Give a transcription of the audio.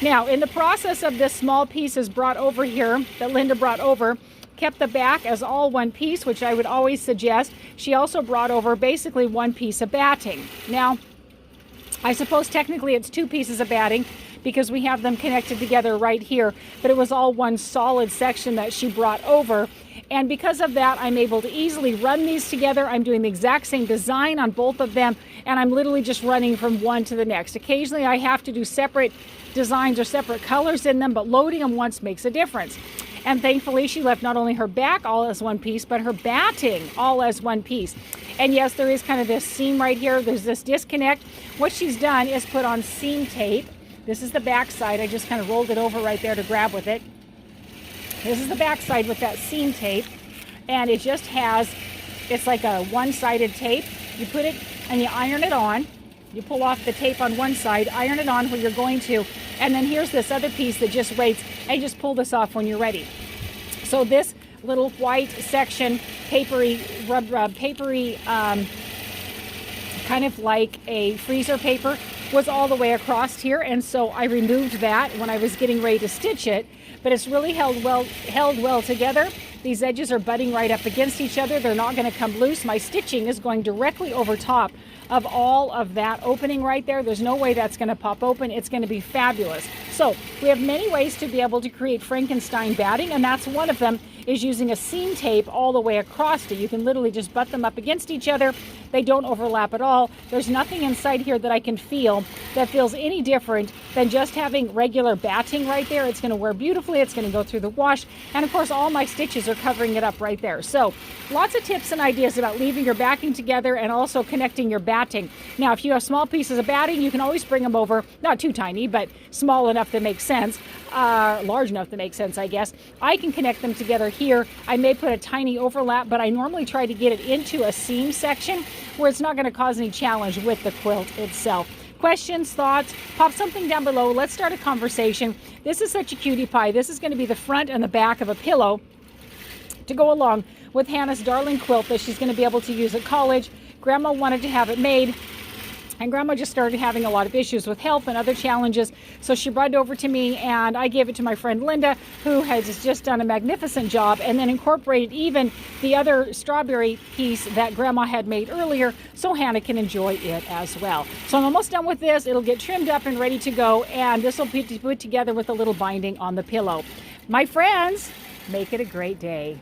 Now, in the process of this small pieces brought over here that Linda brought over, kept the back as all one piece, which I would always suggest. She also brought over basically one piece of batting. Now, I suppose technically it's two pieces of batting because we have them connected together right here, but it was all one solid section that she brought over. And because of that, I'm able to easily run these together. I'm doing the exact same design on both of them, and I'm literally just running from one to the next. Occasionally I have to do separate designs or separate colors in them, but loading them once makes a difference. And thankfully she left not only her back all as one piece, but her batting all as one piece. And yes, there is kind of this seam right here. There's this disconnect. What she's done is put on seam tape. This is the back side. I just kind of rolled it over right there to grab with it. This is the back side with that seam tape. And it just has, it's like a one-sided tape. You put it and you iron it on. You pull off the tape on one side, iron it on where you're going to, and then here's this other piece that just waits, and you just pull this off when you're ready. So this little white section, papery, papery, kind of like a freezer paper, was all the way across here, and so I removed that when I was getting ready to stitch it, but it's really held well together. These edges are butting right up against each other. They're not going to come loose. My stitching is going directly over top of all of that opening right there. There's no way that's going to pop open. It's going to be fabulous. So we have many ways to be able to create Frankenstein batting, and that's one of them, is using a seam tape all the way across it. You can literally just butt them up against each other. They don't overlap at all. There's nothing inside here that I can feel that feels any different than just having regular batting right there. It's going to wear beautifully. It's going to go through the wash. And of course, all my stitches are covering it up right there. So lots of tips and ideas about leaving your backing together and also connecting your batting. Now, if you have small pieces of batting, you can always bring them over, not too tiny, but small enough to make sense, large enough to make sense, I guess. I can connect them together here. I may put a tiny overlap, but I normally try to get it into a seam section where it's not going to cause any challenge with the quilt itself. Questions, thoughts, pop something down below. Let's start a conversation. This is such a cutie pie. This is going to be the front and the back of a pillow to go along with Hannah's darling quilt that she's going to be able to use at college. Grandma wanted to have it made, and Grandma just started having a lot of issues with health and other challenges, so she brought it over to me, and I gave it to my friend Linda, who has just done a magnificent job, and then incorporated even the other strawberry piece that Grandma had made earlier, so Hannah can enjoy it as well. So I'm almost done with this. It'll get trimmed up and ready to go, and this will be put together with a little binding on the pillow. My friends, make it a great day.